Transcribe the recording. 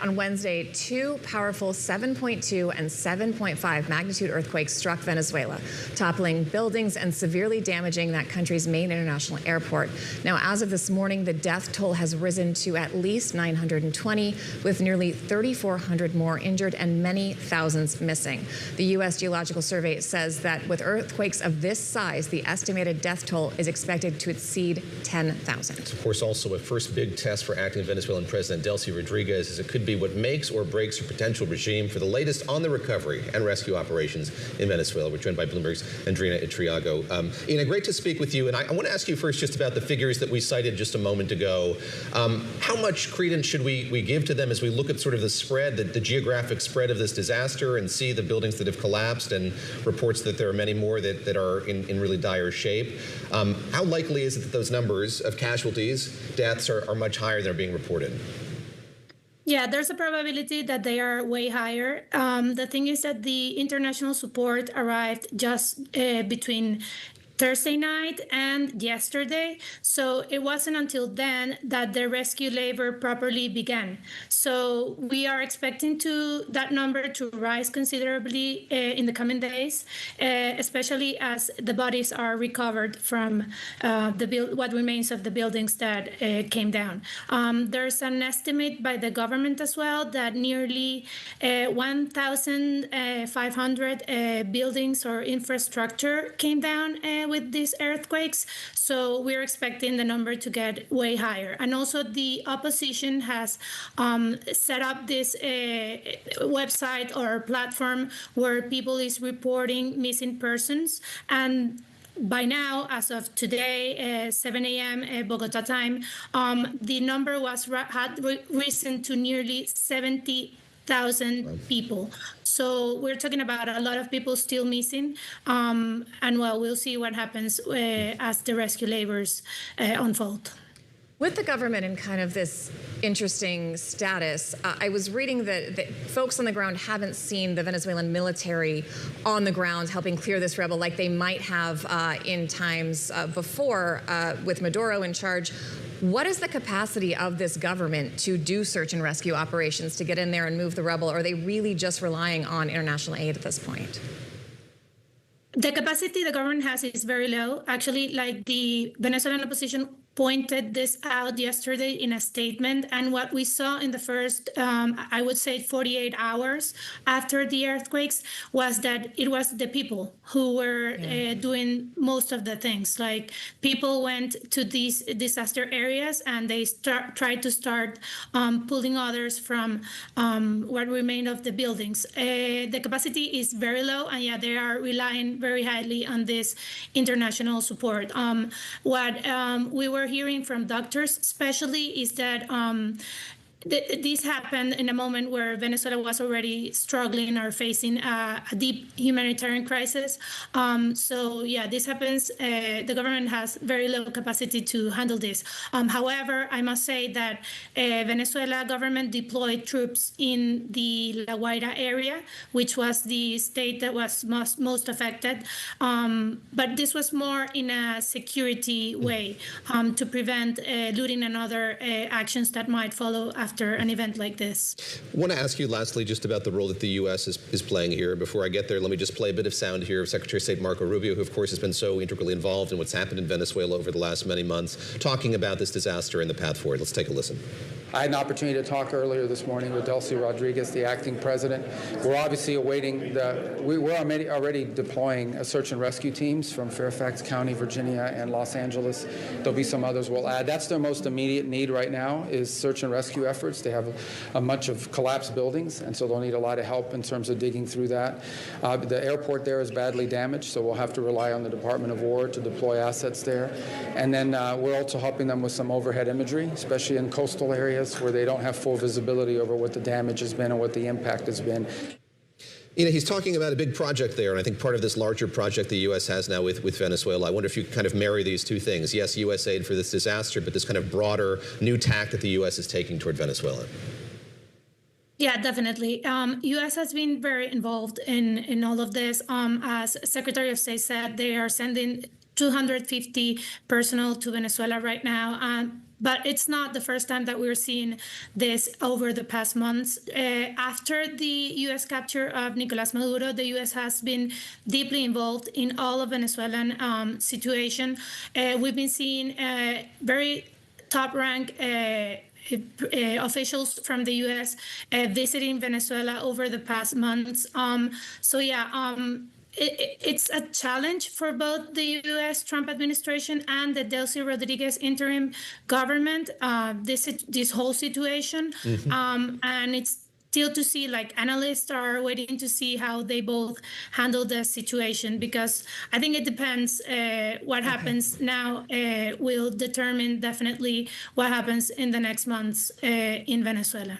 On Wednesday, two powerful 7.2 and 7.5 magnitude earthquakes struck Venezuela, toppling buildings and severely damaging that country's main international airport. Now, as of this morning, the death toll has risen to at least 920, with nearly 3,400 more injured and many thousands missing. The U.S. Geological Survey says that with earthquakes of this size, the estimated death toll is expected to exceed 10,000. Of course, also a first big test for acting Venezuelan President Delcy Rodriguez, as it could be what makes or breaks her potential regime. For the latest on the recovery and rescue operations in Venezuela, we're joined by Bloomberg's Andreina Itriago. Ina, great to speak with you. And I want to ask you first just about the figures that we cited just a moment ago. How much credence should we give to them as we look at sort of the spread, the geographic spread of this disaster, and see the buildings that have collapsed and reports that there are many more that are in really dire shape? How likely is it that those numbers of casualties, deaths, are much higher than are being reported? Yeah, there's a probability that they are way higher. The thing is that the international support arrived just between Thursday night and yesterday, so it wasn't until then that the rescue labor properly began. So we are expecting that number to rise considerably in the coming days, especially as the bodies are recovered from what remains of the buildings that came down. There's an estimate by the government as well that nearly 1,500 buildings or infrastructure came down with these earthquakes, so we're expecting the number to get way higher. And also the opposition has set up this website or platform where people is reporting missing persons, and by now, as of today, 7 a.m. Bogota time, the number had risen to nearly 70,000 people. So we're talking about a lot of people still missing, and well, we'll see what happens as the rescue labors unfold. With the government in kind of this interesting status, I was reading that folks on the ground haven't seen the Venezuelan military on the ground helping clear this rebel like they might have in times before with Maduro in charge. What is the capacity of this government to do search and rescue operations, to get in there and move the rebel? Or are they really just relying on international aid at this point? The capacity the government has is very low. Actually, like the Venezuelan opposition pointed this out yesterday in a statement, and what we saw in the first, I would say 48 hours after the earthquakes was that it was the people who were doing most of the things. Like people went to these disaster areas and they tried to start pulling others from what remained of the buildings. The capacity is very low, and yeah, they are relying very highly on this international support. What we were hearing from doctors especially is that this happened in a moment where Venezuela was already struggling or facing a deep humanitarian crisis. So yeah, this happens. The government has very low capacity to handle this. However, I must say that Venezuela government deployed troops in the La Guaira area, which was the state that was most affected. But this was more in a security way to prevent looting and other actions that might follow after an event like this. I want to ask you lastly just about the role that the U.S. is playing here. Before I get there, let me just play a bit of sound here of Secretary of State Marco Rubio, who of course has been so integrally involved in what's happened in Venezuela over the last many months, talking about this disaster and the path forward. Let's take a listen. I had an opportunity to talk earlier this morning with Delcy Rodriguez, the acting president. We're obviously awaiting we're already deploying search and rescue teams from Fairfax County, Virginia, and Los Angeles. There'll be some others we'll add. That's their most immediate need right now, is search and rescue efforts. They have a bunch of collapsed buildings, and so they'll need a lot of help in terms of digging through that. The airport there is badly damaged, so we'll have to rely on the Department of War to deploy assets there. And then we're also helping them with some overhead imagery, especially in coastal areas where they don't have full visibility over what the damage has been and what the impact has been. You know, he's talking about a big project there, and I think part of this larger project the U.S. has now with Venezuela. I wonder if you kind of marry these two things. Yes, U.S. aid for this disaster, but this kind of broader new tack that the U.S. is taking toward Venezuela. Yeah, definitely. U.S. has been very involved in all of this. As Secretary of State said, they are sending 250 personnel to Venezuela right now. But it's not the first time that we're seeing this over the past months. After the U.S. capture of Nicolas Maduro, the U.S. has been deeply involved in all of Venezuelan situation. We've been seeing very top-rank officials from the U.S. Visiting Venezuela over the past months. It's a challenge for both the U.S. Trump administration and the Delcy Rodriguez interim government, this whole situation. And it's still to see, like, analysts are waiting to see how they both handle the situation, because I think it depends. What happens now will determine definitely what happens in the next months in Venezuela.